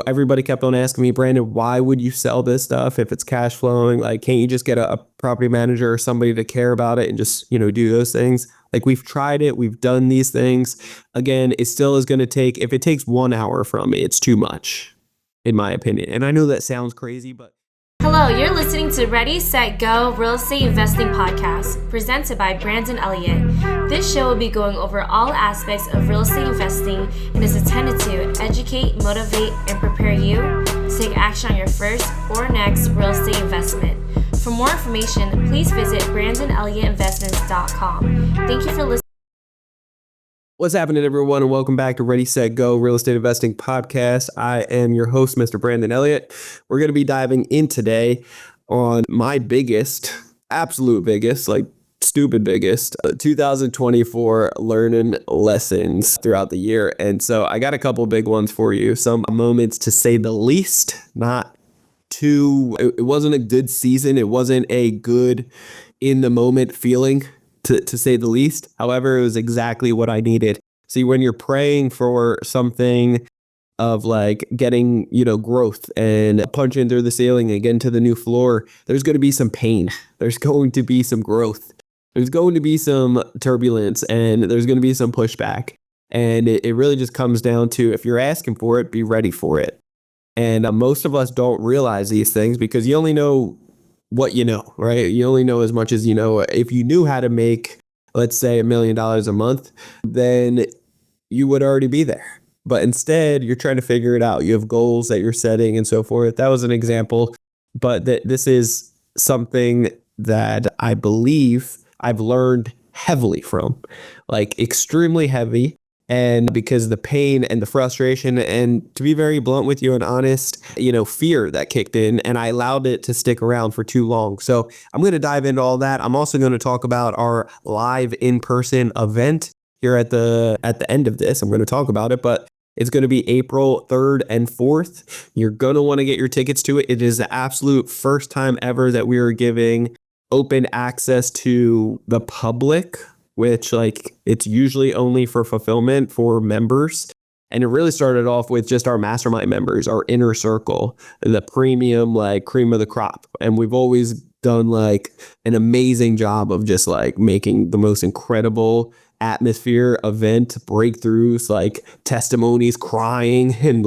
everybody kept on asking me, Brandon, why would you sell this stuff if it's cash flowing? Like, can't you just get a property manager or somebody to care about it and just, do those things? Like, we've tried it. We've done these things. Again, it still is going to take, if it takes 1 hour from me, it's too much, in my opinion. And I know that sounds crazy, but. Hello, you're listening to Ready, Set, Go Real Estate Investing Podcast, presented by Brandon Elliott. This show will be going over all aspects of real estate investing and is intended to educate, motivate, and prepare you to take action on your first or next real estate investment. For more information, please visit BrandonElliottInvestments.com. Thank you for listening. What's happening, everyone, and welcome back to Ready, Set, Go Real Estate Investing Podcast. I am your host, Mr. Brandon Elliott. We're going to be diving in today on my absolute biggest, like stupid biggest, 2024 learning lessons throughout the year. And so I got a couple big ones for you. Some moments, to say the least, it wasn't a good season. It wasn't a good in the moment feeling, to say the least. However, it was exactly what I needed. See, when you're praying for something of like getting, growth and punching through the ceiling and getting to the new floor, there's going to be some pain. There's going to be some growth. There's going to be some turbulence, and there's going to be some pushback. And it really just comes down to, if you're asking for it, be ready for it. And most of us don't realize these things because you only know what you know, right? You only know as much as you know. If you knew how to make, let's say, $1 million a month, then you would already be there. But instead, you're trying to figure it out. You have goals that you're setting and so forth. That was an example. But this is something that I believe I've learned heavily from, like extremely heavy. And because the pain and the frustration, and to be very blunt with you and honest, fear that kicked in, and I allowed it to stick around for too long. So I'm going to dive into all that. I'm also going to talk about our live in-person event here at the end of this. I'm going to talk about it, but it's going to be April 3rd and 4th. You're going to want to get your tickets to it. It is the absolute first time ever that we are giving open access to the public, which it's usually only for fulfillment for members. And it really started off with just our mastermind members, our inner circle, the premium, cream of the crop. And we've always done an amazing job of just making the most incredible atmosphere, event, breakthroughs, testimonies, crying, and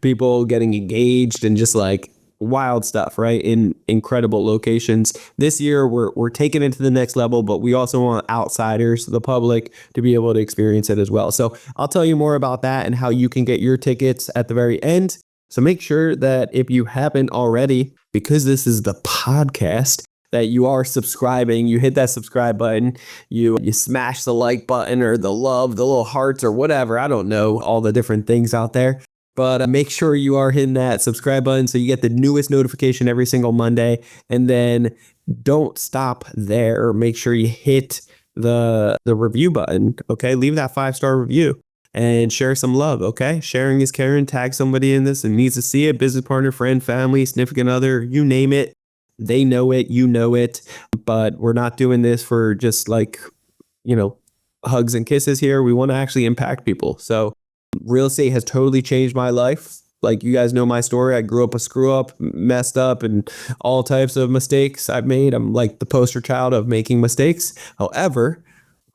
people getting engaged, and just wild stuff, right? In incredible locations. This year, we're taking it to the next level, but we also want outsiders, the public, to be able to experience it as well. So I'll tell you more about that and how you can get your tickets at the very end. So make sure that if you haven't already, because this is the podcast, that you are subscribing, you hit that subscribe button, you smash the like button or the little hearts or whatever. I don't know, all the different things out there. But make sure you are hitting that subscribe button so you get the newest notification every single Monday. And then don't stop there. Make sure you hit the review button. Okay, leave that 5-star review and share some love. Okay, sharing is caring. Tag somebody in this and needs to see it. Business partner, friend, family, significant other, you name it. They know it. You know it. But we're not doing this for just hugs and kisses here. We want to actually impact people. So real estate has totally changed my life. You guys know my story. I grew up a screw up, messed up, and all types of mistakes I've made. I'm the poster child of making mistakes. However,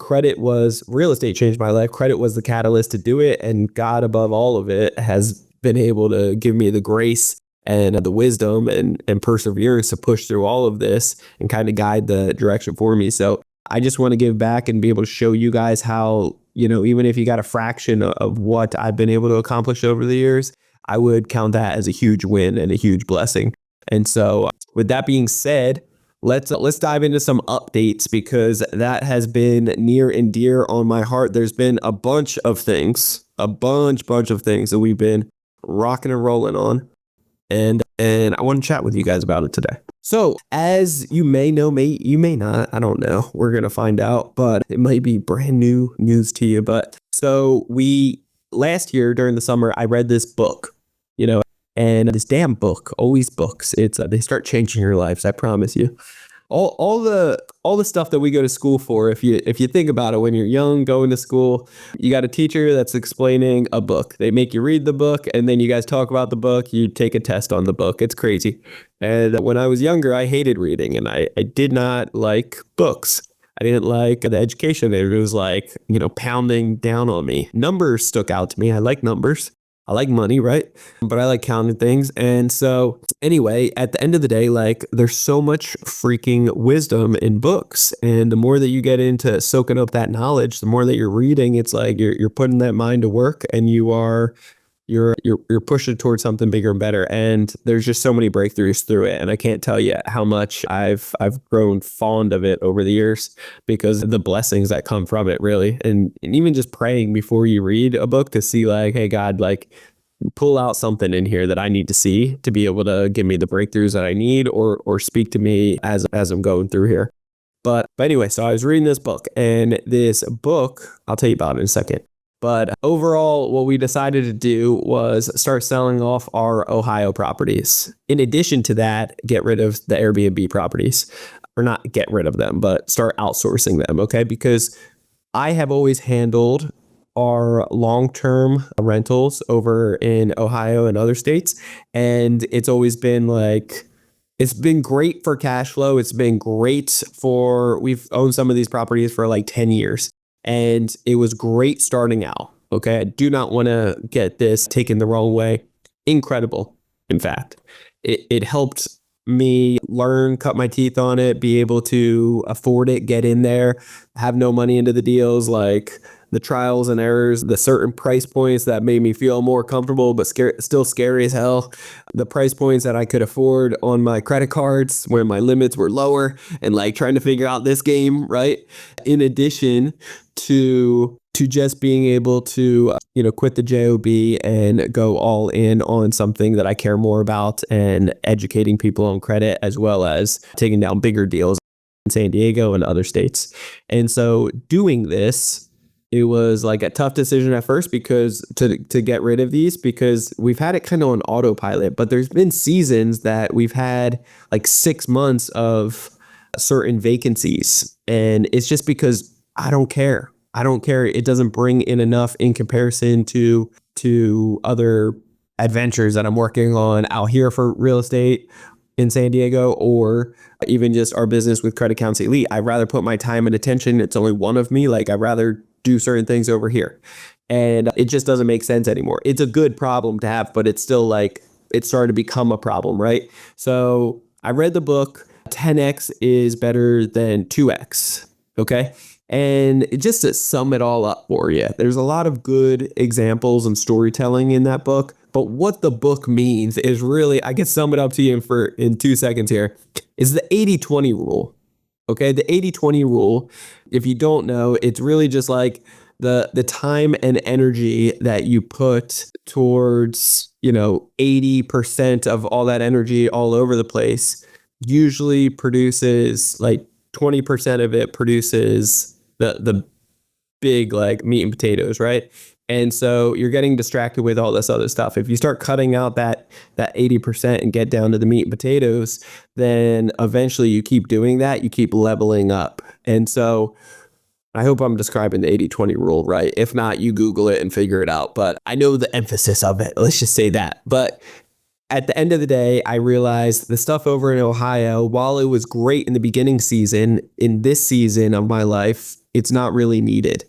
real estate changed my life. Credit was the catalyst to do it. And God, above all of it, has been able to give me the grace and the wisdom and perseverance to push through all of this and kind of guide the direction for me. So I just want to give back and be able to show you guys how, even if you got a fraction of what I've been able to accomplish over the years, I would count that as a huge win and a huge blessing. And so with that being said, let's dive into some updates, because that has been near and dear on my heart. There's been a bunch of things that we've been rocking and rolling on. And I want to chat with you guys about it today. So as you may know, you may not, I don't know. We're going to find out, but it might be brand new news to you. But so last year during the summer, I read this book, and this damn book, always books. They start changing your lives. I promise you. all the stuff that we go to school for. If you think about it, when you're young, going to school, you got a teacher that's explaining a book. They make you read the book, and then you guys talk about the book. You take a test on the book. It's crazy. And when I was younger, I hated reading, and I did not like books. I didn't like the education. It was like, pounding down on me. Numbers stuck out to me. I like numbers. I like money, right? But I like counting things. And so anyway, at the end of the day, like, there's so much freaking wisdom in books. And the more that you get into soaking up that knowledge, the more that you're reading, it's like you're putting that mind to work, and you're pushing towards something bigger and better. And there's just so many breakthroughs through it. And I can't tell you how much I've grown fond of it over the years, because of the blessings that come from it, really. And even just praying before you read a book to see, like, hey, God, like, pull out something in here that I need to see to be able to give me the breakthroughs that I need, or speak to me as I'm going through here. But anyway, so I was reading this book, and this book, I'll tell you about it in a second. But overall, what we decided to do was start selling off our Ohio properties. In addition to that, get rid of the Airbnb properties. Or not get rid of them, but start outsourcing them, okay? Because I have always handled our long-term rentals over in Ohio and other states. And it's always been like, it's been great for cash flow. It's been great we've owned some of these properties for like 10 years. And it was great starting out. Okay. I do not want to get this taken the wrong way. Incredible. In fact, it helped me learn, cut my teeth on it, be able to afford it, get in there, have no money into the deals, like the trials and errors, the certain price points that made me feel more comfortable, but still scary as hell. The price points that I could afford on my credit cards where my limits were lower, and like trying to figure out this game, right? In addition to just being able to, quit the job and go all in on something that I care more about, and educating people on credit, as well as taking down bigger deals in San Diego and other states. And so doing this, it was like a tough decision at first, because to get rid of these, because we've had it kind of on autopilot, but there's been seasons that we've had like 6 months of certain vacancies. And it's just because I don't care. It doesn't bring in enough in comparison to other adventures that I'm working on out here for real estate in San Diego, or even just our business with Credit Counsel Elite. I'd rather put my time and attention. It's only one of me. Like, I'd rather do certain things over here. And it just doesn't make sense anymore. It's a good problem to have, but it's still like, it started to become a problem, right? So I read the book, 10X is better than 2X. Okay. And just to sum it all up for you, there's a lot of good examples and storytelling in that book. But what the book means is really, I can sum it up to you in 2 seconds here, is the 80-20 rule. Okay, the 80-20 rule, if you don't know, it's really just like the time and energy that you put towards, 80% of all that energy all over the place usually produces like 20% of it produces the big like meat and potatoes, right? And so you're getting distracted with all this other stuff. If you start cutting out that 80% and get down to the meat and potatoes, then eventually you keep doing that, you keep leveling up. And so I hope I'm describing the 80-20 rule right. If not, you Google it and figure it out. But I know the emphasis of it. Let's just say that. But at the end of the day, I realized the stuff over in Ohio, while it was great in the beginning season, in this season of my life, it's not really needed.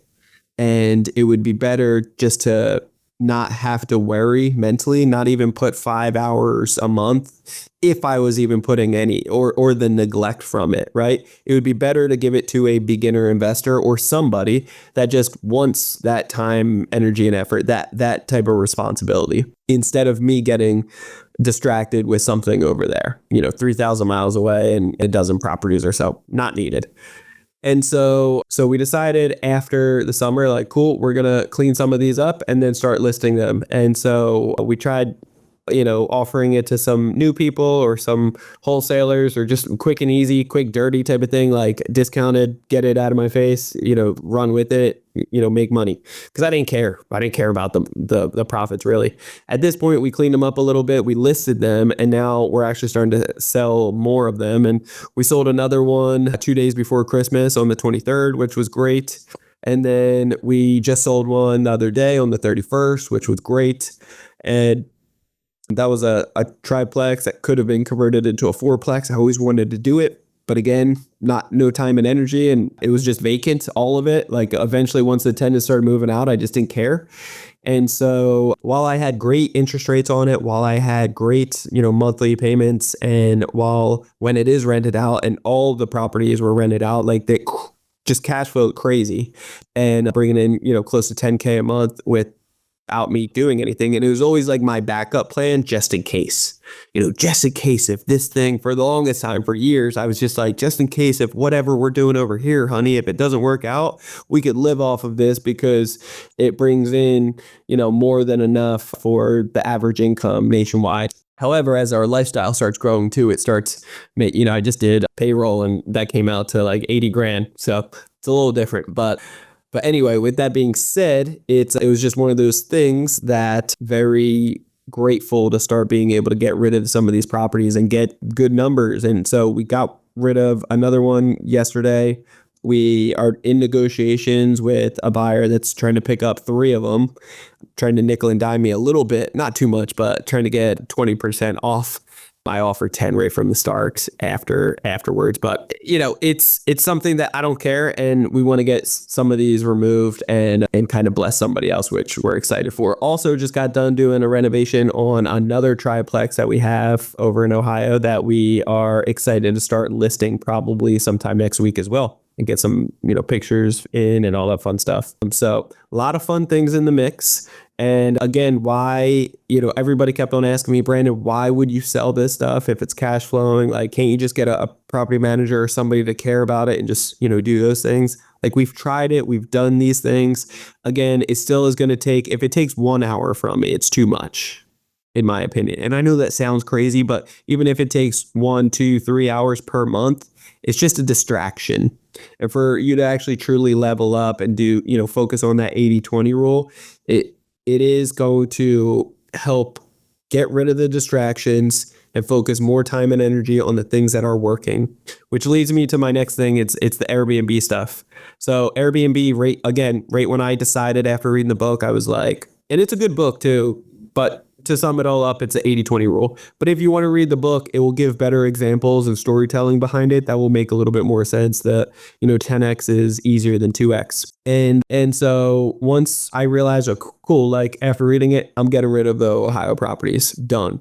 And it would be better just to not have to worry mentally, not even put 5 hours a month, if I was even putting any, or the neglect from it, right? It would be better to give it to a beginner investor or somebody that just wants that time, energy, and effort, that type of responsibility, instead of me getting distracted with something over there, 3,000 miles away and a dozen properties or so. Not needed. And so we decided after the summer, like, cool, we're going to clean some of these up and then start listing them. And so we tried offering it to some new people or some wholesalers, or just quick and easy, quick, dirty type of thing, like discounted, get it out of my face, run with it, make money. Because I didn't care. I didn't care about the profits really. At this point, we cleaned them up a little bit. We listed them, and now we're actually starting to sell more of them. And we sold another one 2 days before Christmas on the 23rd, which was great. And then we just sold one the other day on the 31st, which was great. And that was a triplex that could have been converted into a fourplex. I always wanted to do it, but again, no time and energy, and it was just vacant, all of it. Like eventually, once the tenants started moving out, I just didn't care. And so while I had great interest rates on it, while I had great, monthly payments, and while when it is rented out and all the properties were rented out, like they just cash flow crazy and bringing in, close to 10K a month without me doing anything. And it was always like my backup plan, just in case, if this thing, for the longest time, for years, I was just like, just in case, if whatever we're doing over here, honey, if it doesn't work out, we could live off of this because it brings in, more than enough for the average income nationwide. However, as our lifestyle starts growing too, it starts, I just did payroll and that came out to like 80 grand. So it's a little different, but anyway, with that being said, it was just one of those things that very grateful to start being able to get rid of some of these properties and get good numbers. And so we got rid of another one yesterday. We are in negotiations with a buyer that's trying to pick up 3 of them, trying to nickel and dime me a little bit, not too much, but trying to get 20% off. I offered 10 right from the start afterwards. But, it's something that I don't care. And we want to get some of these removed and kind of bless somebody else, which we're excited for. Also just got done doing a renovation on another triplex that we have over in Ohio that we are excited to start listing probably sometime next week as well, and get some, pictures in and all that fun stuff. So a lot of fun things in the mix. And again, why, everybody kept on asking me, Brandon, why would you sell this stuff if it's cash flowing? Like, can't you just get a property manager or somebody to care about it and just, do those things? Like, we've tried it. We've done these things. Again, it still is going to take, if it takes 1 hour from me, it's too much, in my opinion. And I know that sounds crazy, but even if it takes 1, 2, 3 hours per month, it's just a distraction. And for you to actually truly level up and do, focus on that 80-20 rule, it is going to help get rid of the distractions and focus more time and energy on the things that are working, which leads me to my next thing. It's the Airbnb stuff. So Airbnb, right when I decided after reading the book, I was like, and it's a good book too, but to sum it all up, it's an 80-20 rule. But if you want to read the book, it will give better examples and storytelling behind it that will make a little bit more sense that, 10x is easier than 2x. And so once I realized, oh, cool, like after reading it, I'm getting rid of the Ohio properties. Done.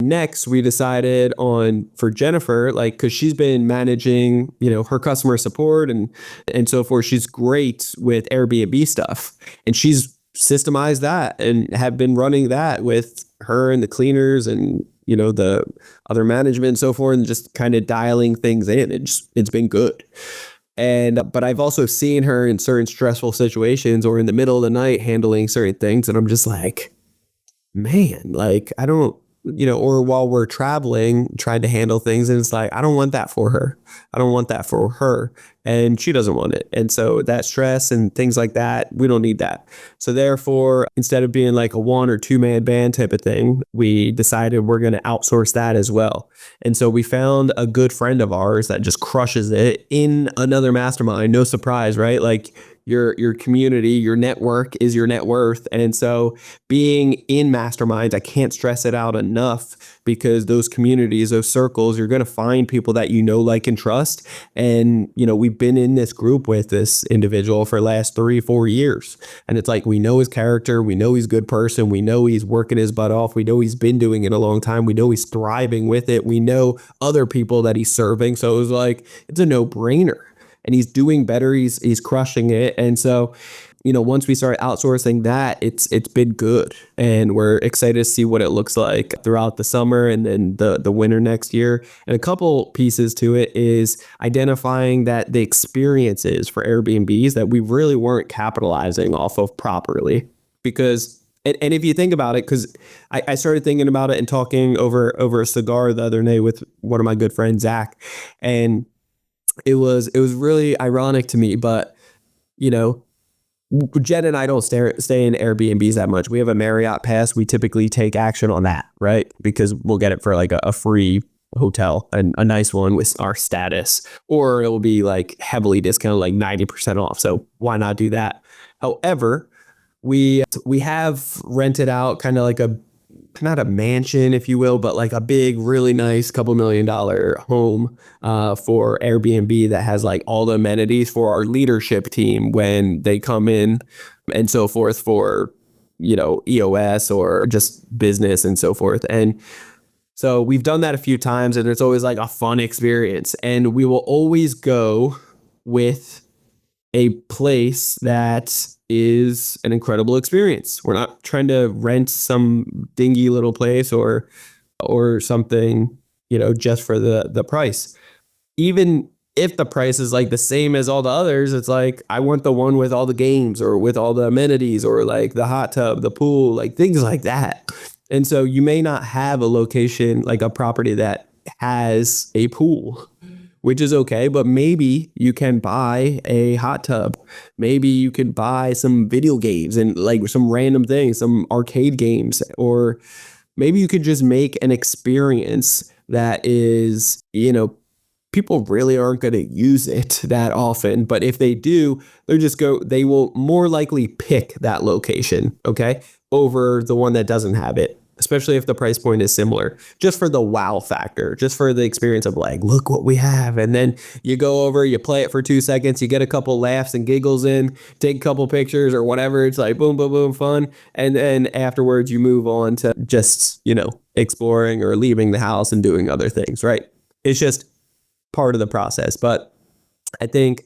Next, we decided for Jennifer, like, cause she's been managing, her customer support and so forth. She's great with Airbnb stuff, and she's systemized that and have been running that with her and the cleaners and, the other management and so forth, and just kind of dialing things in. It's been good. But I've also seen her in certain stressful situations or in the middle of the night handling certain things. And I'm just like, man, like, I don't, or while we're traveling, trying to handle things. And it's like, I don't want that for her. I don't want that for her. And she doesn't want it. And so that stress and things like that, we don't need that. So therefore, instead of being like a 1 or 2 man band type of thing, we decided we're going to outsource that as well. And so we found a good friend of ours that just crushes it in another mastermind. No surprise, right? Like, your community, your network is your net worth. And so being in masterminds, I can't stress it out enough, because those communities, those circles, you're going to find people that like, and trust. And, we've been in this group with this individual for the last 3-4 years. And it's like, we know his character. We know he's a good person. We know he's working his butt off. We know he's been doing it a long time. We know he's thriving with it. We know other people that he's serving. So it was like, it's a no-brainer. And he's doing better. He's crushing it. And so, once we started outsourcing that, it's been good. And we're excited to see what it looks like throughout the summer and then the winter next year. And a couple pieces to it is identifying that the experiences for Airbnbs that we really weren't capitalizing off of properly. Because And if you think about it, because I started thinking about it and talking over a cigar the other day with one of my good friends, Zach, and it was really ironic to me, but you know, Jen and I don't stay in Airbnbs that much. We have a Marriott pass. We typically take action on that, right? Because we'll get it for like a free hotel and a nice one with our status, or it will be like heavily discounted, like 90% off. So why not do that? However, we have rented out kind of like a, not a mansion, if you will, but like a big, really nice $2 million home for Airbnb that has like all the amenities for our leadership team when they come in and so forth for, EOS or just business and so forth. And so we've done that a few times and it's always like a fun experience. And we will always go with a place that is an incredible experience. We're not trying to rent some dingy little place or something, just for the price. Even if the price is like the same as all the others, it's like I want the one with all the games or with all the amenities or like the hot tub, the pool, like things like that. And so you may not have a location like a property that has a pool, which is okay, but maybe you can buy a hot tub. Maybe you can buy some video games and like some random things, some arcade games, or maybe you could just make an experience that is, people really aren't going to use it that often, but if they do, they will more likely pick that location, okay, over the one that doesn't have it. Especially if the price point is similar, just for the wow factor, just for the experience of like, look what we have. And then you go over, you play it for 2 seconds, you get a couple laughs and giggles in, take a couple pictures or whatever. It's like boom, boom, boom, fun. And then afterwards you move on to just, exploring or leaving the house and doing other things, right? It's just part of the process. But I think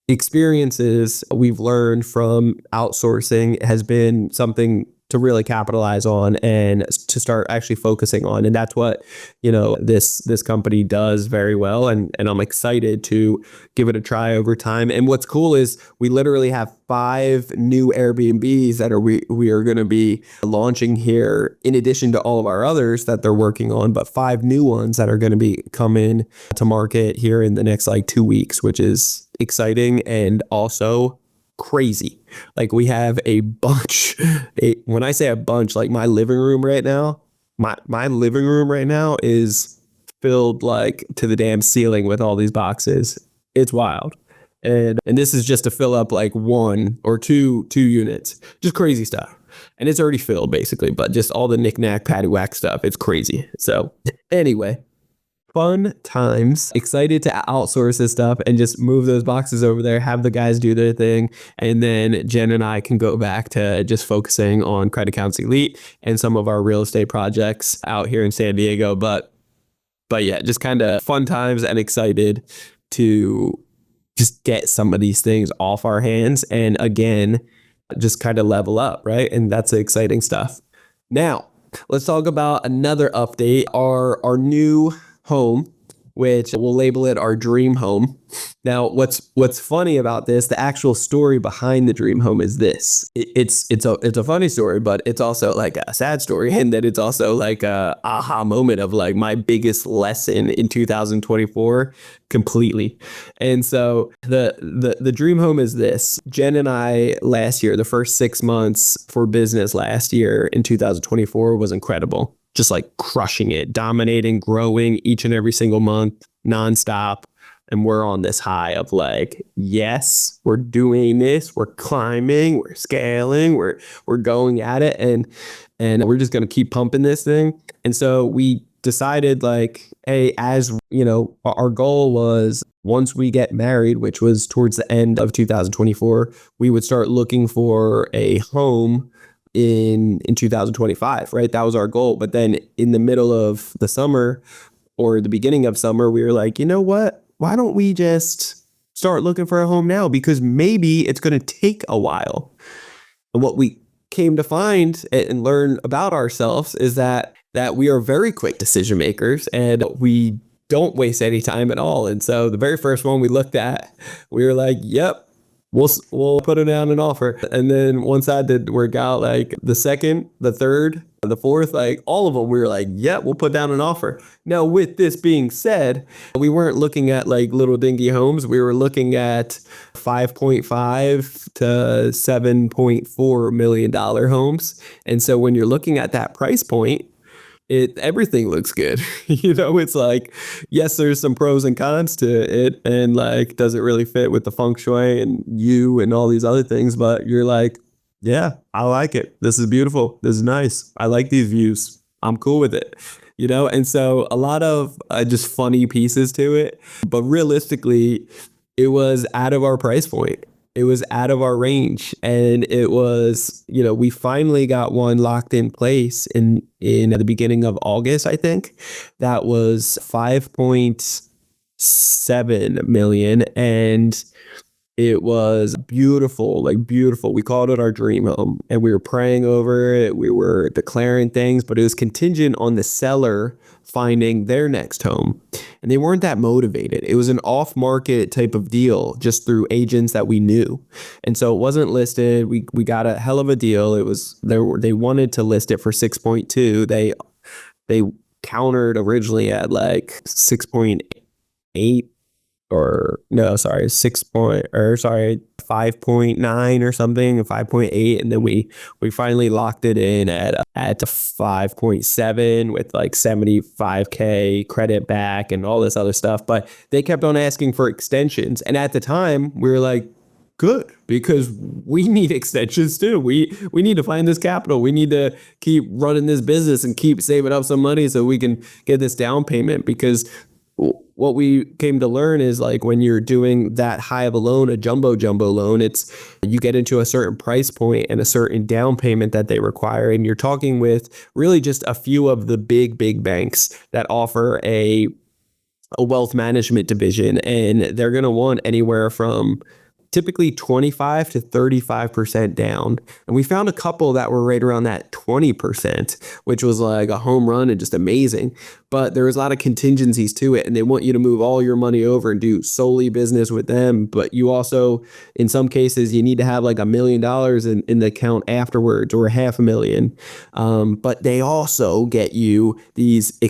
experiences we've learned from outsourcing has been something to really capitalize on and to start actually focusing on. And that's what, this company does very well. And I'm excited to give it a try over time. And what's cool is we literally have 5 new Airbnbs that we are going to be launching here in addition to all of our others that they're working on, but 5 new ones that are going to be coming to market here in the next like 2 weeks, which is exciting and also crazy. Like we have a bunch. When I say a bunch, like my living room right now, my living room right now is filled like to the damn ceiling with all these boxes. It's wild. And this is just to fill up like 1 or 2 units. Just crazy stuff. And it's already filled basically, but just all the knick-knack paddywhack stuff. It's crazy. So anyway, fun times. Excited to outsource this stuff and just move those boxes over there, have the guys do their thing. And then Jen and I can go back to just focusing on Credit Accounts Elite and some of our real estate projects out here in San Diego. But yeah, just kind of fun times and excited to just get some of these things off our hands. And again, just kind of level up, right? And that's the exciting stuff. Now, let's talk about another update. Our new home, which we'll label it our dream home. Now, what's funny about this, the actual story behind the dream home is this. It's a funny story, but it's also like a sad story, and that it's also like a aha moment of like my biggest lesson in 2024 completely. And so the dream home is this. Jen and I last year, the first 6 months for business last year in 2024 was incredible. Just like crushing it, dominating, growing each and every single month, nonstop. And we're on this high of like, yes, we're doing this, we're climbing, we're scaling, we're going at it, and we're just gonna keep pumping this thing. And so we decided like, hey, as our goal was once we get married, which was towards the end of 2024, we would start looking for a home in 2025, right? That was our goal. But then in the middle of the summer or the beginning of summer, we were like, you know what? Why don't we just start looking for a home now? Because maybe it's going to take a while. And what we came to find and learn about ourselves is that we are very quick decision makers and we don't waste any time at all. And so the very first one we looked at, we were like, yep, we'll put it down an offer. And then once that did work out, like the second, the third, the fourth, like all of them, we were like, yeah, we'll put down an offer. Now, with this being said, we weren't looking at like little dingy homes. We were looking at 5.5 to $7.4 million homes. And so when you're looking at that price point, everything looks good. It's like, yes, there's some pros and cons to it, and like, does it really fit with the feng shui and you and all these other things? But you're like, yeah, I like it. This is beautiful. This is nice. I like these views. I'm cool with it. And so a lot of just funny pieces to it, but realistically, it was out of our price point. It was out of our range, and it was, we finally got one locked in place in the beginning of August, I think. That was 5.7 million, and it was beautiful, like beautiful. We called it our dream home, and we were praying over it. We were declaring things, but it was contingent on the seller finding their next home. And they weren't that motivated. It was an off-market type of deal, just through agents that we knew. And so it wasn't listed. We got a hell of a deal. It was they wanted to list it for 6.2. They countered originally at like 6.8, or no, sorry, 5.9 or something, 5.8, and then we finally locked it in at 5.7 with like 75K credit back and all this other stuff. But they kept on asking for extensions, and at the time we were like, good, because we need extensions too. We need to find this capital. We need to keep running this business and keep saving up some money so we can get this down payment, because what we came to learn is, like, when you're doing that high of a loan, a jumbo loan, it's you get into a certain price point and a certain down payment that they require. And you're talking with really just a few of the big banks that offer a wealth management division. And they're going to want anywhere from typically 25 to 35% down. And we found a couple that were right around that 20%, which was like a home run and just amazing. But there was a lot of contingencies to it, and they want you to move all your money over and do solely business with them. But you also, in some cases, you need to have like $1 million in the account afterwards, or $500,000. But they also get you these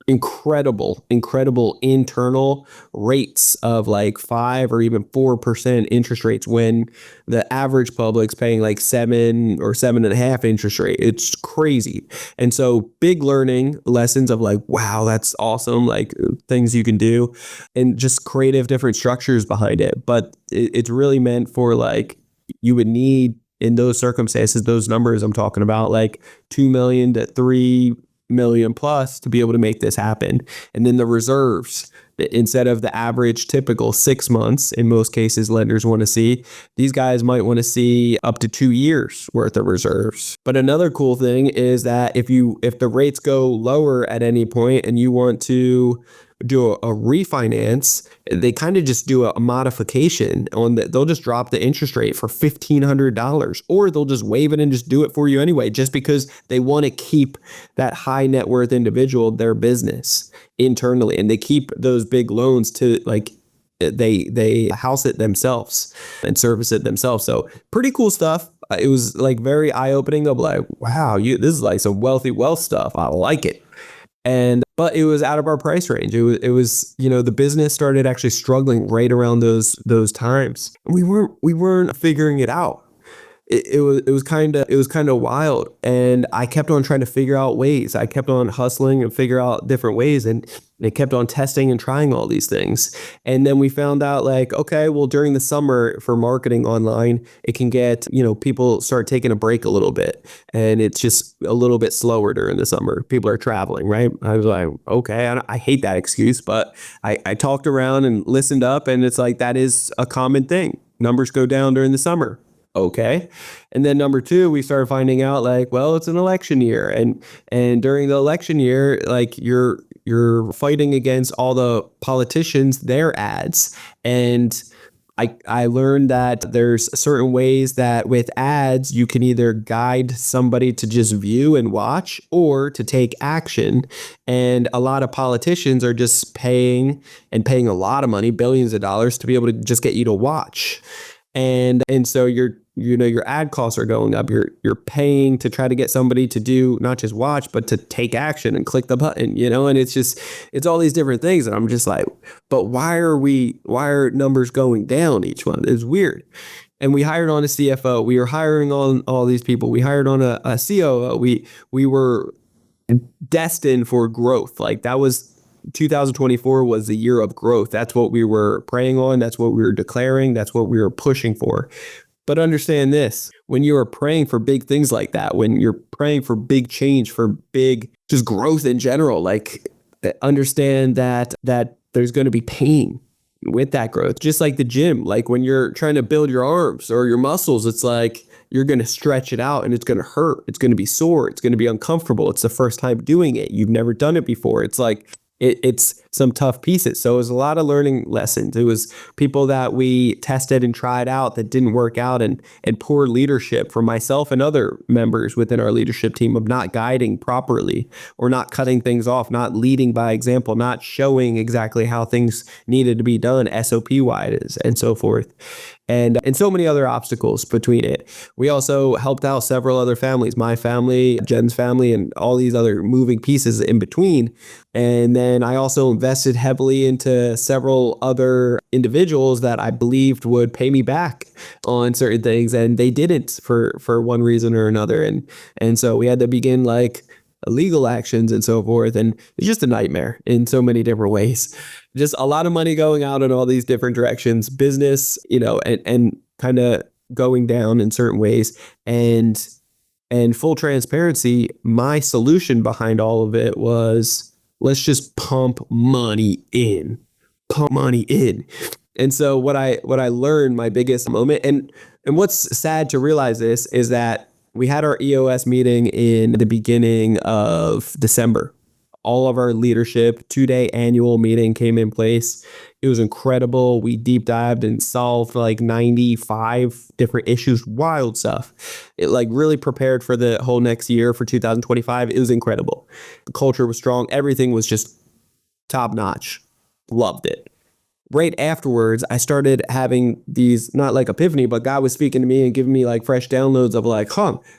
incredible internal rates of like 5 or even 4% interest rates, when the average public's paying like 7 or 7.5 interest rate. It's crazy. And so big learning lessons of like, wow, that's awesome. Like things you can do, and just creative different structures behind it. But it's really meant for, like, you would need, in those circumstances, those numbers I'm talking about, like 2 million to 3 million plus, to be able to make this happen. And then the reserves, instead of the average typical 6 months, in most cases lenders want to see, these guys might want to see up to 2 years worth of reserves. But another cool thing is that if the rates go lower at any point and you want to do a refinance, they kind of just do a modification on that. They'll just drop the interest rate for $1,500, or they'll just waive it and just do it for you anyway, just because they want to keep that high net worth individual their business internally, and they keep those big loans to, like, they house it themselves and service it themselves. So pretty cool stuff. It was like very eye-opening of like, wow, this is like some wealthy wealth stuff. I like it. But it was out of our price range. It was the business started actually struggling right around those times. We weren't figuring it out. It was kind of wild, and I kept on trying to figure out ways. I kept on hustling and figure out different ways, and they kept on testing and trying all these things. And then we found out, like, okay, well, during the summer for marketing online, it can get, people start taking a break a little bit, and it's just a little bit slower during the summer. People are traveling, right? I was like, okay, I hate that excuse, but I talked around and listened up, and it's like, that is a common thing. Numbers go down during the summer. Okay. And then number two, we started finding out, like, well, it's an election year, and during the election year, like, you're fighting against all the politicians, their ads. And I learned that there's certain ways that with ads, you can either guide somebody to just view and watch, or to take action. And a lot of politicians are just paying a lot of money, billions of dollars, to be able to just get you to watch. And so your ad costs are going up. You're paying to try to get somebody to do not just watch, but to take action and click the button, and it's all these different things. And I'm just like, but why are numbers going down each month? It's weird. And we hired on a CFO. We were hiring on all these people. We hired on a COO. We were destined for growth. Like that was 2024 was the year of growth. That's what we were praying on. That's what we were declaring. That's what we were pushing for. But understand this, when you are praying for big things like that, when you're praying for big change, for big just growth in general, like understand that there's going to be pain with that growth. Just like the gym, like when you're trying to build your arms or your muscles, it's like you're going to stretch it out and it's going to hurt. It's going to be sore. It's going to be uncomfortable. It's the first time doing it. You've never done it before. It's like it's some tough pieces. So it was a lot of learning lessons. It was people that we tested and tried out that didn't work out, and poor leadership from myself and other members within our leadership team of not guiding properly or not cutting things off, not leading by example, not showing exactly how things needed to be done SOP wise and so forth. And so many other obstacles between it. We also helped out several other families, my family, Jen's family, and all these other moving pieces in between. And then I also invested heavily into several other individuals that I believed would pay me back on certain things, and they didn't for one reason or another. And so we had to begin like legal actions and so forth. And it's just a nightmare in so many different ways. Just a lot of money going out in all these different directions, business, and kind of going down in certain ways. And full transparency, my solution behind all of it was, let's just pump money in. And so what I learned, my biggest moment, and what's sad to realize this is that we had our EOS meeting in the beginning of December. All of our leadership 2-day annual meeting came in place. It was incredible. We deep dived and solved like 95 different issues, wild stuff. It like really prepared for the whole next year for 2025. It was incredible. The culture was strong. Everything was just top notch. Loved it. Right afterwards, I started having these, not like epiphany, but God was speaking to me and giving me like fresh downloads of like,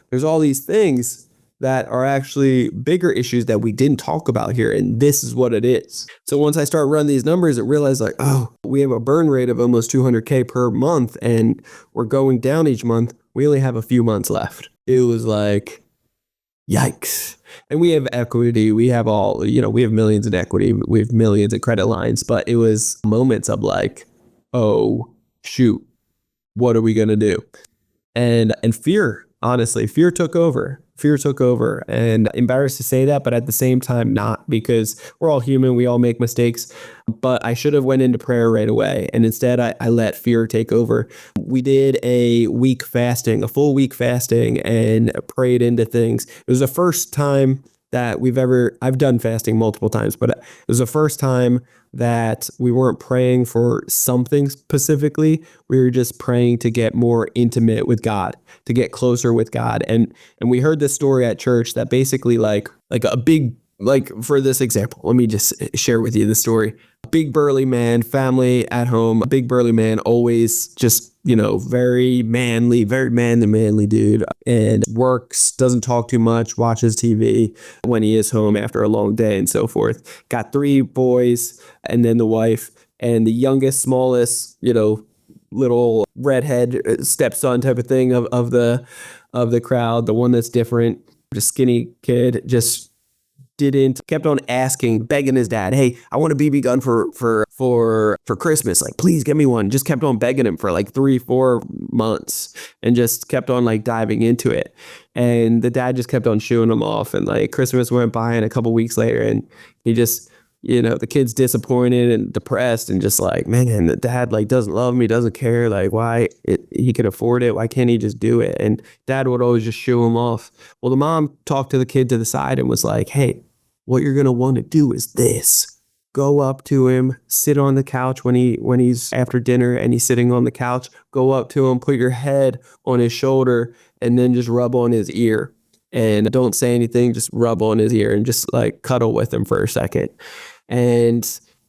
there's all these things that are actually bigger issues that we didn't talk about here. And this is what it is. So once I start running these numbers, I realized like, we have a burn rate of almost 200K per month and we're going down each month. We only have a few months left. It was like, yikes. And we have equity. We have we have millions in equity. We have millions in credit lines. But it was moments of like, oh, shoot, what are we going to do? And fear, honestly, fear took over. And embarrassed to say that, but at the same time, not, because we're all human. We all make mistakes. But I should have went into prayer right away. And instead, I let fear take over. We did a full week fasting, and prayed into things. It was the first time that I've done fasting multiple times, but it was the first time that we weren't praying for something specifically. We were just praying to get more intimate with God, to get closer with God. And we heard this story at church that basically like a big, like for this example, let me just share with you the story. Big burly man, family at home, a big burly man, always just, very manly dude, and works, doesn't talk too much, watches TV when he is home after a long day and so forth. Got 3 boys and then the wife, and the youngest, smallest, little redhead stepson type of thing of the crowd, the one that's different, just skinny kid, just kept on asking, begging his dad, hey, I want a BB gun for Christmas. Like, please get me one. Just kept on begging him for like 3-4 months and just kept on like diving into it. And the dad just kept on shooing him off. And like Christmas went by, and a couple weeks later, and he just, the kid's disappointed and depressed and just like, man, the dad like doesn't love me, doesn't care. Like, why he can afford it. Why can't he just do it? And dad would always just shoo him off. Well, the mom talked to the kid to the side and was like, hey, what you're going to want to do is this. Go up to him, sit on the couch when he's after dinner and he's sitting on the couch. Go up to him, put your head on his shoulder, and then just rub on his ear. And don't say anything, just rub on his ear and just like cuddle with him for a second. And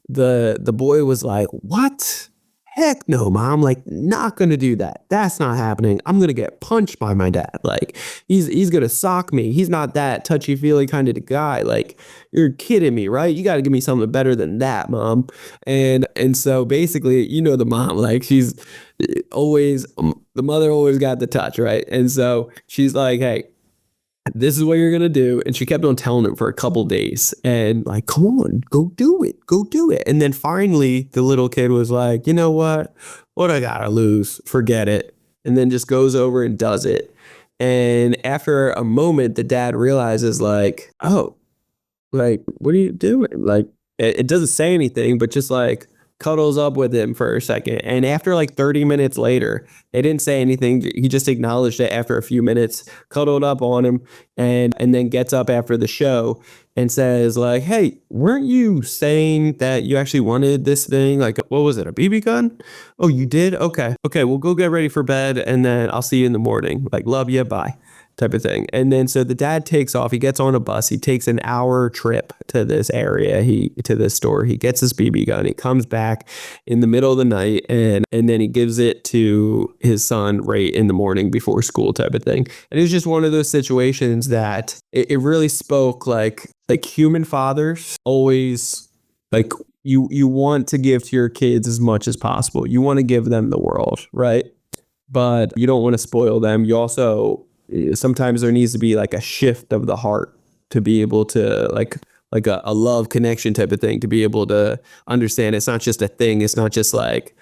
the boy was like, what? heck no, mom. Like, not gonna do that. That's not happening. I'm gonna get punched by my dad. Like, he's gonna sock me. He's not that touchy feely kind of guy. Like, you're kidding me, right? You got to give me something better than that, mom. And so basically, the mom, like, she's always the mother always got the touch, right? And so she's like, hey, this is what you're gonna do. And she kept on telling him for a couple days and like, come on, go do it, go do it. And then finally the little kid was like, you know what I gotta lose, forget it. And then just goes over and does it. And after a moment, the dad realizes like, oh, like, what are you doing? Like, it doesn't say anything, but just like cuddles up with him for a second. And after like 30 minutes later, they didn't say anything. He just acknowledged it after a few minutes, cuddled up on him, and then gets up after the show and says like, hey, weren't you saying that you actually wanted this thing? Like, what was it, a BB gun? Oh, you did? Okay. Okay, well, go get ready for bed, and then I'll see you in the morning. Like, love you, bye. Type of thing. And then so the dad takes off, he gets on a bus, he takes an hour trip to this area, to this store, he gets his BB gun, he comes back in the middle of the night, and then he gives it to his son right in the morning before school, type of thing. And it was just one of those situations that it really spoke like human fathers always, like, you want to give to your kids as much as possible. You want to give them the world, right? But you don't want to spoil them. You also, sometimes there needs to be like a shift of the heart to be able to like a love connection type of thing, to be able to understand it's not just a thing. It's not just like,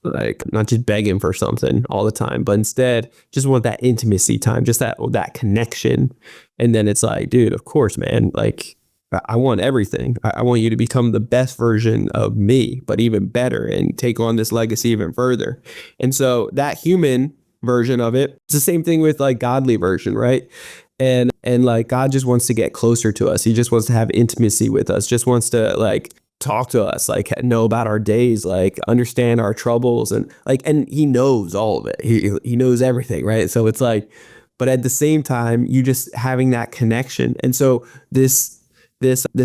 like not just begging for something all the time, but instead just want that intimacy time, just that connection. And then it's like, dude, of course, man, like, I want everything. I want you to become the best version of me, but even better, and take on this legacy even further. And so that human version of it, it's the same thing with like godly version, right? And like God just wants to get closer to us. He just wants to have intimacy with us, just wants to like talk to us, like know about our days, like understand our troubles, and he knows all of it. He knows everything, right? So it's like, but at the same time, you just having that connection. And so this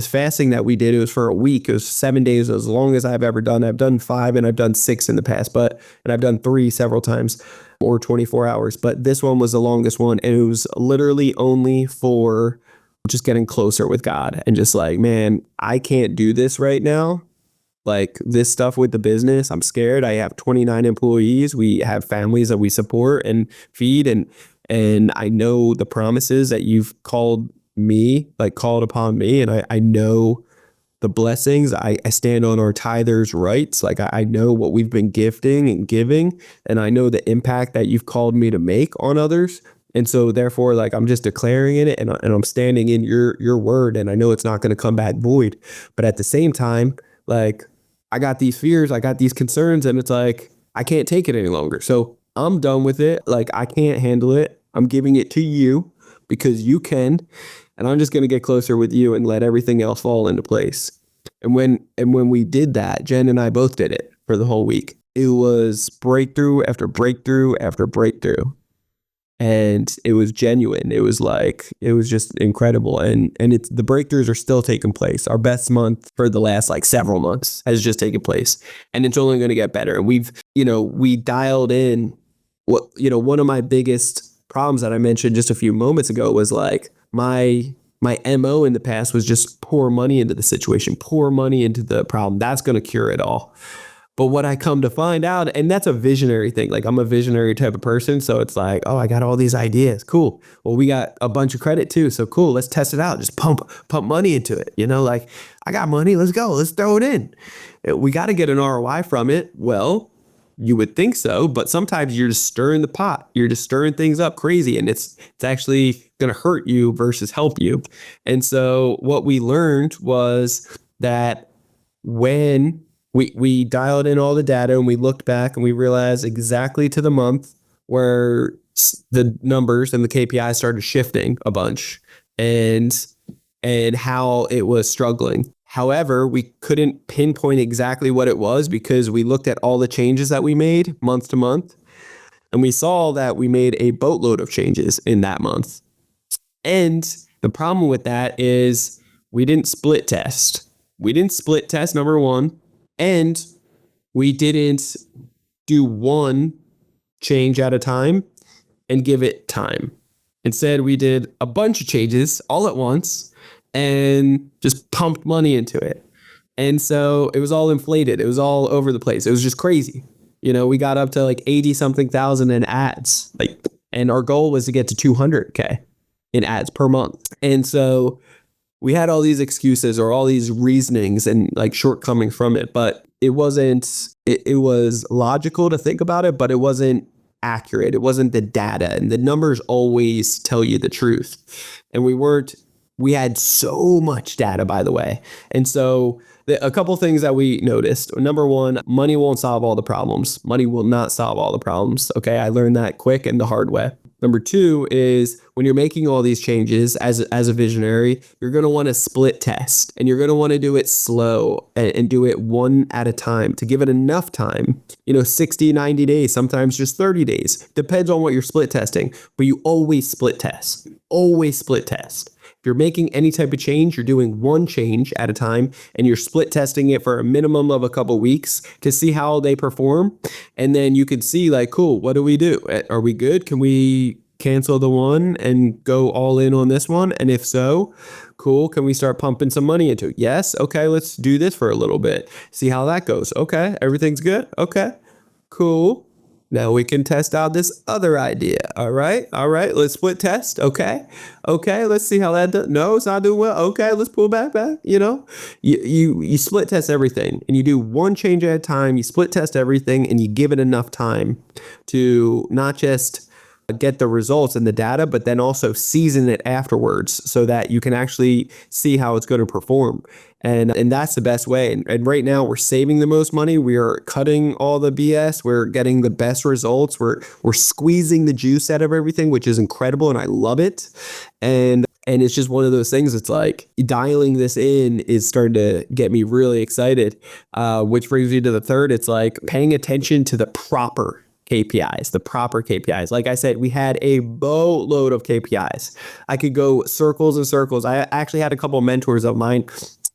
fasting that we did, it was for a week. It was 7 days, as long as I've ever done. I've done 5 and I've done 6 in the past, and I've done 3 several times, or 24 hours. But this one was the longest one. And it was literally only for just getting closer with God and just like, man, I can't do this right now. Like this stuff with the business, I'm scared. I have 29 employees. We have families that we support and feed. And I know the promises that you've called upon me. And I know the blessings. I stand on our tithers' rights. Like I know what we've been gifting and giving, and I know the impact that you've called me to make on others. And so therefore, like, I'm just declaring in it, and I'm standing in your word, and I know it's not going to come back void. But at the same time, like, I got these fears, I got these concerns, and it's like, I can't take it any longer. So I'm done with it. Like, I can't handle it. I'm giving it to you because you can. And I'm just going to get closer with you and let everything else fall into place. And when we did that, Jen and I both did it for the whole week. It was breakthrough after breakthrough after breakthrough. And it was genuine. It was just incredible. And the breakthroughs are still taking place. Our best month for the last like several months has just taken place. And it's only going to get better. And we dialed in one of my biggest problems that I mentioned just a few moments ago was like my MO in the past was just pour money into the situation, pour money into the problem. That's going to cure it all. But what I come to find out, and that's a visionary thing, like I'm a visionary type of person. So it's like, oh, I got all these ideas. Cool. Well, we got a bunch of credit too. So cool. Let's test it out. Just pump money into it. Like I got money. Let's go. Let's throw it in. We got to get an ROI from it. Well, you would think so, but sometimes you're just stirring the pot. You're just stirring things up crazy, and it's actually going to hurt you versus help you. And so what we learned was that when we dialed in all the data and we looked back and we realized exactly to the month where the numbers and the KPIs started shifting a bunch and how it was struggling. However, we couldn't pinpoint exactly what it was because we looked at all the changes that we made month to month, and we saw that we made a boatload of changes in that month. And the problem with that is we didn't split test. We didn't split test, number one, and we didn't do one change at a time and give it time. Instead, we did a bunch of changes all at once and just pumped money into it. And so it was all inflated. It was all over the place. It was just crazy. We got up to like 80 something thousand in ads. And our goal was to get to 200K in ads per month. And so we had all these excuses or all these reasonings and like shortcomings from it, but it was logical to think about it, but it wasn't accurate. It wasn't the data, and the numbers always tell you the truth. And we had so much data, by the way. And so a couple things that we noticed. Number one, money won't solve all the problems. Money will not solve all the problems. Okay. I learned that quick and the hard way. Number two is when you're making all these changes as a visionary, you're going to want to split test, and you're going to want to do it slow and do it one at a time to give it enough time, 60, 90 days, sometimes just 30 days. Depends on what you're split testing, but you always split test. Always split test. If you're making any type of change, you're doing one change at a time, and you're split testing it for a minimum of a couple weeks to see how they perform. And then you can see like, cool, what do we do? Are we good? Can we cancel the one and go all in on this one? And if so, cool. Can we start pumping some money into it? Yes. Okay. Let's do this for a little bit. See how that goes. Okay. Everything's good. Okay, cool. Now we can test out this other idea. All right. Let's split test. Okay. Let's see how that does. No, it's not doing well. Okay. Let's pull back. You split test everything, and you do one change at a time. You split test everything, and you give it enough time to not just get the results and the data, but then also season it afterwards so that you can actually see how it's going to perform. And that's the best way. And right now we're saving the most money. We are cutting all the BS. We're getting the best results. We're squeezing the juice out of everything, which is incredible. And I love it. And it's just one of those things. It's like dialing this in is starting to get me really excited, which brings me to the third. It's like paying attention to the proper KPIs. Like I said, we had a boatload of KPIs. I could go circles and circles. I actually had a couple of mentors of mine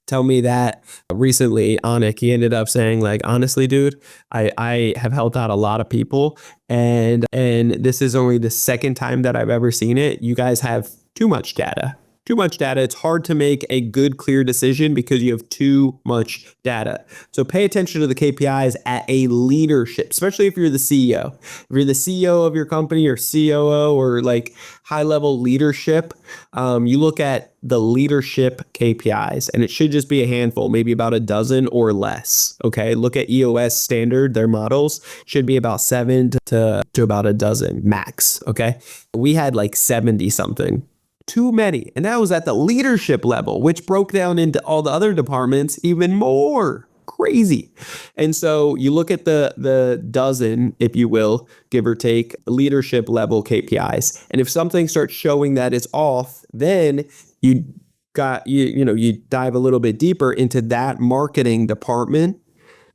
tell me that recently. Anik, he ended up saying like, honestly, dude, I have helped out a lot of people, and this is only the second time that I've ever seen it. You guys have too much data. It's hard to make a good, clear decision because you have too much data. So pay attention to the KPIs at a leadership, especially if you're the CEO. If you're the CEO of your company or COO or like high level leadership, you look at the leadership KPIs, and it should just be a handful, maybe about a dozen or less. Okay. Look at EOS standard, their models should be about 7 to about a dozen max. Okay. We had like 70 something. Too many. And that was at the leadership level, which broke down into all the other departments even more. Crazy. And so you look at the dozen, if you will, give or take, leadership level KPIs. And if something starts showing that it's off, then you dive a little bit deeper into that marketing department,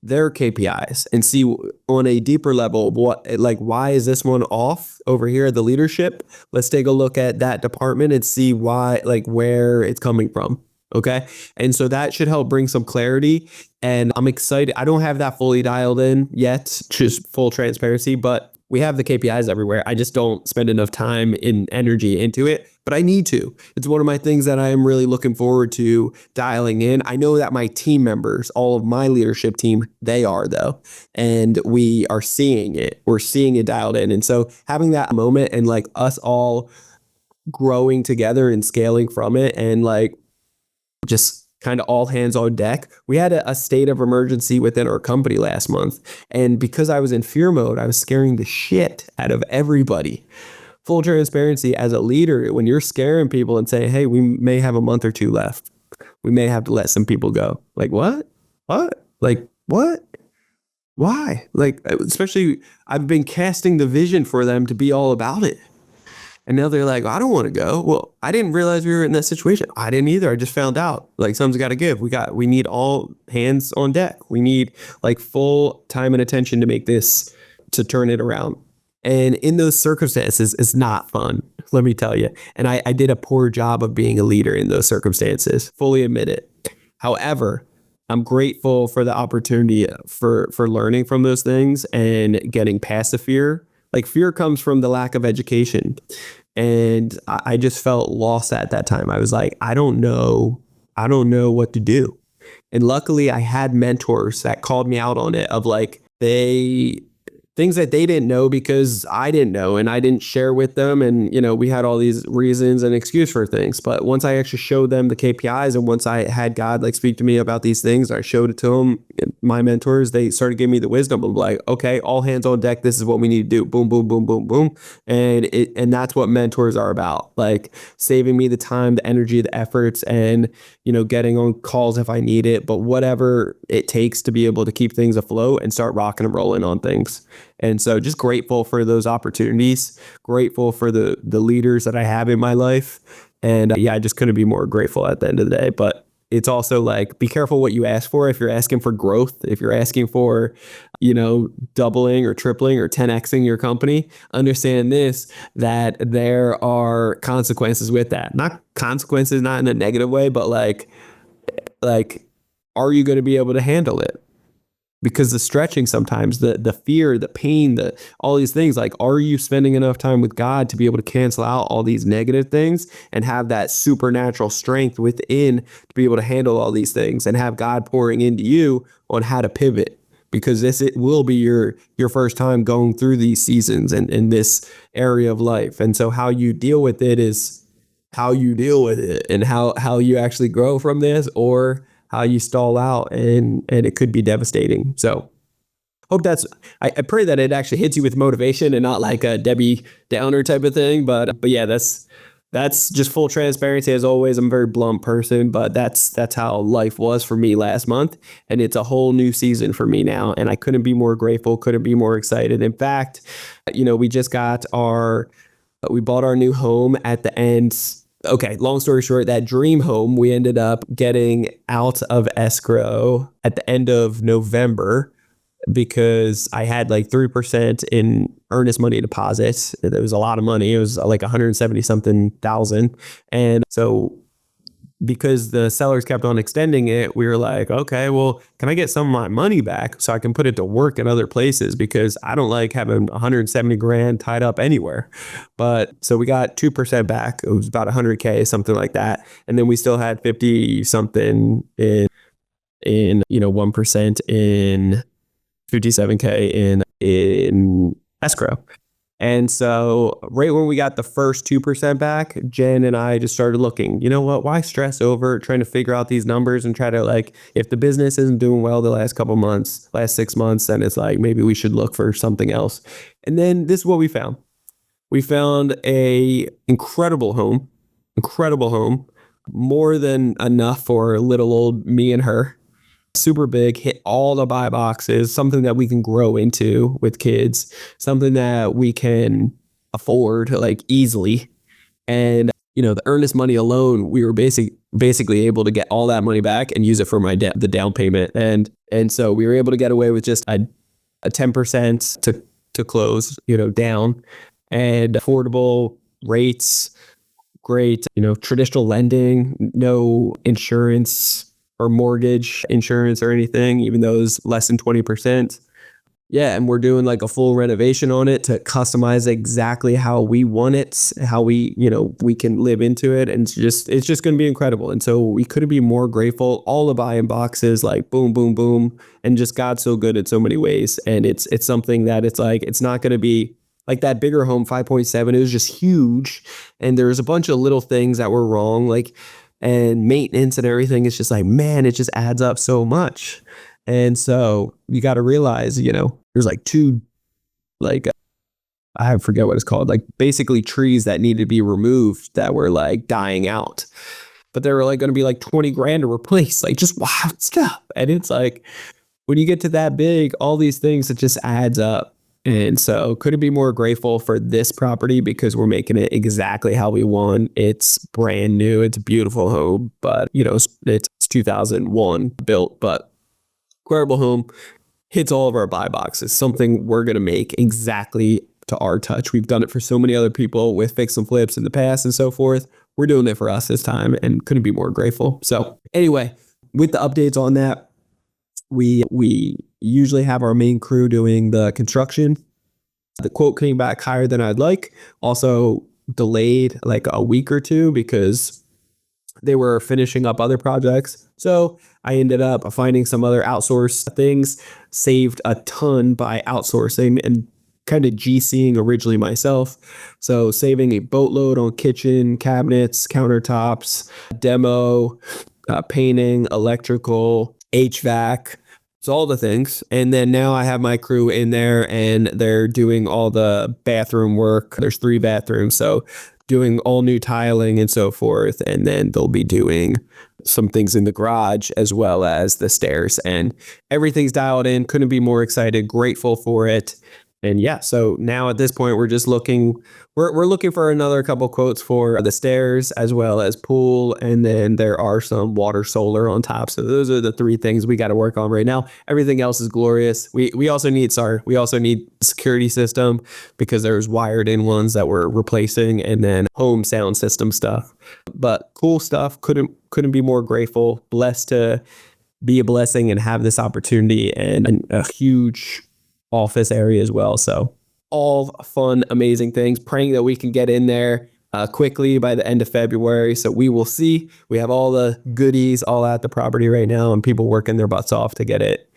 their KPIs, and see on a deeper level why is this one off over here at the leadership. Let's take a look at that department and see why, where it's coming from. Okay. And so that should help bring some clarity. And I'm excited. I don't have that fully dialed in yet, just full transparency, but we have the KPIs everywhere. I just don't spend enough time and energy into it, but I need to. It's one of my things that I am really looking forward to dialing in. I know that my team members, all of my leadership team, they are though. And we are seeing it. We're seeing it dialed in. And so having that moment and like us all growing together and scaling from it and like just kind of all hands on deck. We had a state of emergency within our company last month. And because I was in fear mode, I was scaring the shit out of everybody. Full transparency, as a leader, when you're scaring people and saying, hey, we may have a month or two left, we may have to let some people go. Like, what? Like, what? Why? Like, especially I've been casting the vision for them to be all about it. And now they're like, I don't want to go. Well, I didn't realize we were in that situation. I didn't either. I just found out. Like, something's got to give. We need all hands on deck. We need like full time and attention to make this, to turn it around. And in those circumstances, it's not fun, let me tell you. And I did a poor job of being a leader in those circumstances, fully admit it. However, I'm grateful for the opportunity for learning from those things and getting past the fear. Like fear comes from the lack of education. And I just felt lost at that time. I was like, I don't know. I don't know what to do. And luckily I had mentors that called me out on it of like, things that they didn't know because I didn't know and I didn't share with them. And, we had all these reasons and excuse for things. But once I actually showed them the KPIs and once I had God like speak to me about these things, I showed it to them, my mentors, they started giving me the wisdom of like, okay, all hands on deck. This is what we need to do. Boom, boom, boom, boom, boom. And that's what mentors are about. Like saving me the time, the energy, the efforts, and, getting on calls if I need it, but whatever it takes to be able to keep things afloat and start rocking and rolling on things. And so just grateful for those opportunities, grateful for the leaders that I have in my life. And I just couldn't be more grateful at the end of the day. But it's also like, be careful what you ask for. If you're asking for growth, if you're asking for, doubling or tripling or 10xing your company, understand this, that there are consequences with that. Not consequences, not in a negative way, but like, are you going to be able to handle it? Because the stretching sometimes, the fear, the pain, all these things, like, are you spending enough time with God to be able to cancel out all these negative things and have that supernatural strength within to be able to handle all these things and have God pouring into you on how to pivot? Because it will be your first time going through these seasons and in this area of life. And so how you deal with it is how you deal with it and how you actually grow from this, or how you stall out, and it could be devastating. So hope I pray that it actually hits you with motivation and not like a Debbie Downer type of thing. But yeah, that's just full transparency. As always, I'm a very blunt person, but that's how life was for me last month. And it's a whole new season for me now. And I couldn't be more grateful, couldn't be more excited. In fact, we just we bought our new home at the end. Okay, long story short, that dream home, we ended up getting out of escrow at the end of November because I had like 3% in earnest money deposits. It was a lot of money. It was like 170 something thousand. And so because the sellers kept on extending it, we were like, okay, well, can I get some of my money back so I can put it to work in other places? Because I don't like having 170 grand tied up anywhere. But so we got 2% back. It was about 100K, something like that. And then we still had 50 something in 1% in 57K in escrow. And so right when we got the first 2% back, Jen and I just started looking, you know what, why stress over trying to figure out these numbers and try to, like, if the business isn't doing well the last couple months, last 6 months, then it's like, maybe we should look for something else. And then this is what we found. We found a incredible home, more than enough for little old me and her. Super big, hit all the buy boxes, something that we can grow into with kids, something that we can afford like easily. And, the earnest money alone, we were basically able to get all that money back and use it for the down payment. And so we were able to get away with just a 10% to close, down, and affordable rates, great, traditional lending, no insurance or mortgage insurance or anything, even though it's less than 20%. Yeah, and we're doing like a full renovation on it to customize exactly how we want it, how we can live into it. And it's just going to be incredible. And so we couldn't be more grateful. All the buy-in boxes, like boom, boom, boom. And just God's so good in so many ways. And it's something that it's like, it's not going to be like that bigger home, 5.7. It was just huge. And there's a bunch of little things that were wrong. Like, and maintenance and everything. It's just like, man, it just adds up so much. And so you got to realize, there's like two, like, I forget what it's called, like basically trees that need to be removed that were like dying out, but they were like going to be like 20 grand to replace, like just wild stuff. And it's like, when you get to that big, all these things, it just adds up. And so couldn't be more grateful for this property because we're making it exactly how we want. It's brand new. It's a beautiful home, but it's 2001 built, but incredible home. Hits all of our buy boxes. Something we're going to make exactly to our touch. We've done it for so many other people with fix and flips in the past and so forth. We're doing it for us this time and couldn't be more grateful. So anyway, with the updates on that, We usually have our main crew doing the construction. The quote came back higher than I'd like. Also delayed like a week or two because they were finishing up other projects. So I ended up finding some other outsourced things, saved a ton by outsourcing and kind of GCing originally myself. So saving a boatload on kitchen cabinets, countertops, demo, painting, electrical, HVAC. It's all the things. And then now I have my crew in there and they're doing all the bathroom work. There's 3 bathrooms. So doing all new tiling and so forth. And then they'll be doing some things in the garage as well as the stairs. And everything's dialed in. Couldn't be more excited. Grateful for it. And yeah, so now at this point, we're just looking, we're looking for another couple quotes for the stairs as well as pool. And then there are some water solar on top. So those are the 3 things we got to work on right now. Everything else is glorious. We also need security system because there's wired in ones that we're replacing and then home sound system stuff. But cool stuff. Couldn't be more grateful. Blessed to be a blessing and have this opportunity and a huge office area as well. So all fun, amazing things. Praying that we can get in there quickly by the end of February. So we will see. We have all the goodies all at the property right now and people working their butts off to get it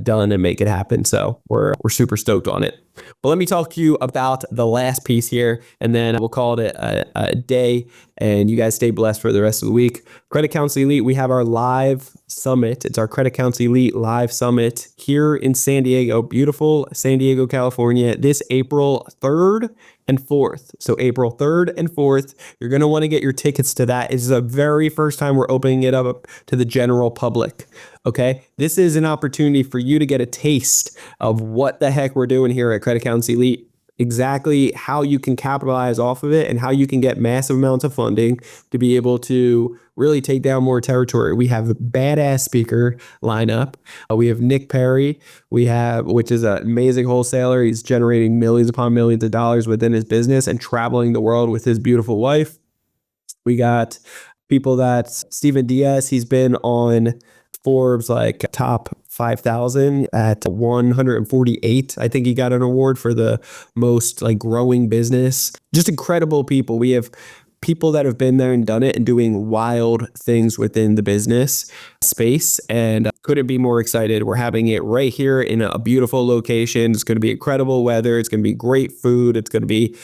done and make it happen. So we're super stoked on it. But let me talk to you about the last piece here, and then we'll call it a day. And you guys stay blessed for the rest of the week. Credit Counsel Elite, we have our live summit. It's our Credit Counsel Elite live summit here in San Diego, beautiful San Diego, California, this April 3rd and 4th. So April 3rd and 4th, you're going to want to get your tickets to that. It's the very first time we're opening it up to the general public. Okay. This is an opportunity for you to get a taste of what the heck we're doing here at Credit Counsel Elite, exactly how you can capitalize off of it and how you can get massive amounts of funding to be able to really take down more territory. We have a badass speaker lineup. We have Nick Perry, which is an amazing wholesaler. He's generating millions upon millions of dollars within his business and traveling the world with his beautiful wife. We got people that Steven Diaz, he's been on Forbes like top 5,000 at 148. I think he got an award for the most like growing business. Just incredible people. We have people that have been there and done it and doing wild things within the business space, and couldn't be more excited. We're having it right here in a beautiful location. It's going to be incredible weather. It's going to be great food. It's going to be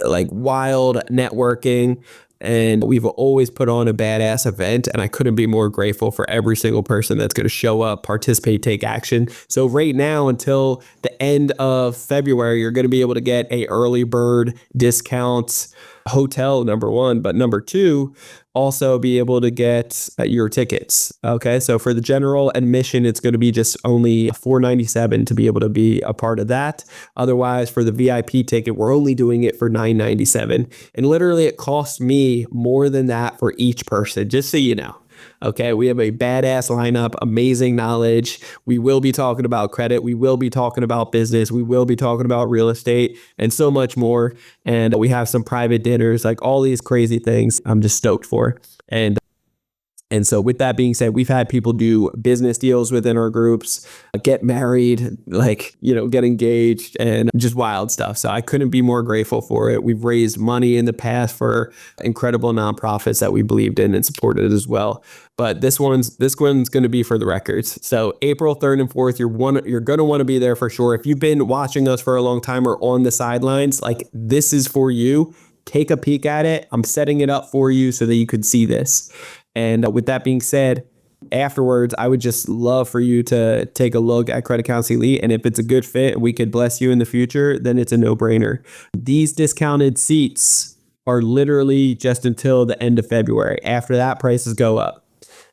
like wild networking. And we've always put on a badass event, and I couldn't be more grateful for every single person that's going to show up, participate, take action. So right now until the end of February, you're going to be able to get a early bird discounts hotel, number 1, but number 2, also be able to get your tickets. Okay, so for the general admission, it's going to be just only $497 to be able to be a part of that. Otherwise, for the VIP ticket, we're only doing it for $997, and literally it costs me more than that for each person, just so you know. Okay, we have a badass lineup, amazing knowledge. We will be talking about credit. We will be talking about business. We will be talking about real estate and so much more. And we have some private dinners, like all these crazy things I'm just stoked for. And so with that being said, we've had people do business deals within our groups, get married, get engaged, and just wild stuff. So I couldn't be more grateful for it. We've raised money in the past for incredible nonprofits that we believed in and supported as well. But this one's going to be for the records. So April 3rd and 4th, you're going to want to be there for sure. If you've been watching us for a long time or on the sidelines, this is for you. Take a peek at it. I'm setting it up for you so that you could see this. And with that being said, afterwards, I would just love for you to take a look at Credit Counsel Elite. And if it's a good fit and we could bless you in the future, then it's a no-brainer. These discounted seats are literally just until the end of February. After that, prices go up.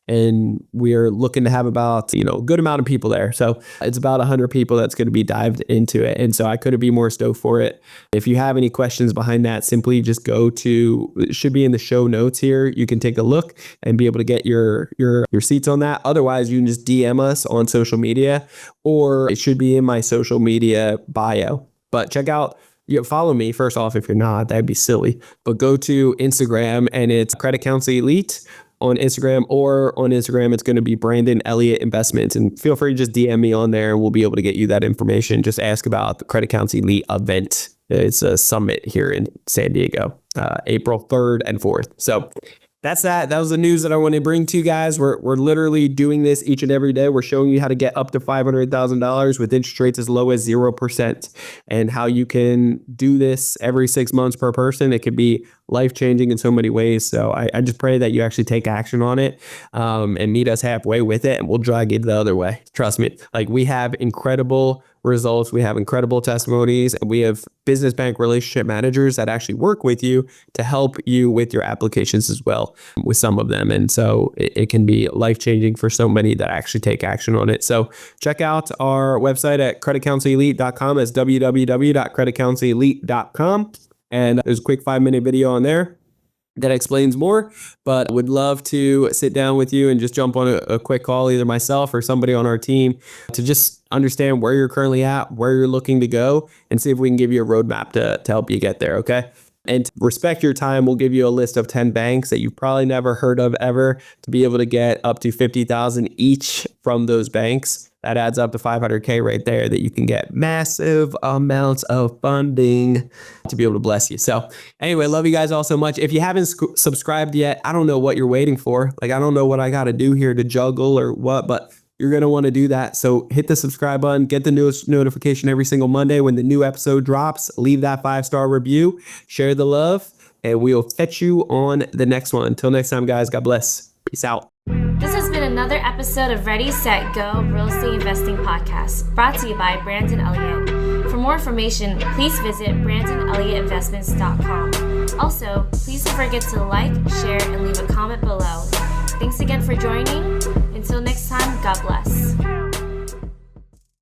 And we're looking to have about, a good amount of people there. So it's about 100 people that's going to be dived into it. And so I couldn't be more stoked for it. If you have any questions behind that, simply just go to, it should be in the show notes here. You can take a look and be able to get your seats on that. Otherwise, you can just DM us on social media, or it should be in my social media bio. But check out, follow me first off. If you're not, that'd be silly. But go to Instagram and it's Credit Counsel Elite. on Instagram, or on Instagram, it's going to be Brandon Elliott Investments. And feel free to just DM me on there and we'll be able to get you that information. Just ask about the Credit Counsel Elite event. It's a summit here in San Diego, April 3rd and 4th. So that's that. That was the news that I want to bring to you guys. We're literally doing this each and every day. We're showing you how to get up to $500,000 with interest rates as low as 0%, and how you can do this every 6 months per person. It could be life-changing in so many ways. So I just pray that you actually take action on it, and meet us halfway with it, and we'll drag it the other way. Trust me. Like, we have incredible results. We have incredible testimonies, and we have business bank relationship managers that actually work with you to help you with your applications as well, with some of them. And so it can be life-changing for so many that actually take action on it. So check out our website at creditcounselelite.com. That's www.creditcounselelite.com. And there's a quick 5-minute video on there that explains more, but would love to sit down with you and just jump on a quick call, either myself or somebody on our team, to just understand where you're currently at, where you're looking to go, and see if we can give you a roadmap to help you get there. Okay. And to respect your time, we'll give you a list of 10 banks that you've probably never heard of ever, to be able to get up to $50,000 each from those banks. That adds up to $500K right there, that you can get massive amounts of funding to be able to bless you. So anyway, love you guys all so much. If you haven't subscribed yet, I don't know what you're waiting for. Like, I don't know what I got to do here to juggle or what, but you're going to want to do that. So hit the subscribe button, get the newest notification every single Monday when the new episode drops, leave that 5-star review, share the love, and we'll catch you on the next one. Until next time, guys, God bless. Peace out. This has been another episode of Ready, Set, Go Real Estate Investing Podcast, brought to you by Brandon Elliott. For more information, please visit BrandonElliottInvestments.com. Also, please don't forget to like, share, and leave a comment below. Thanks again for joining.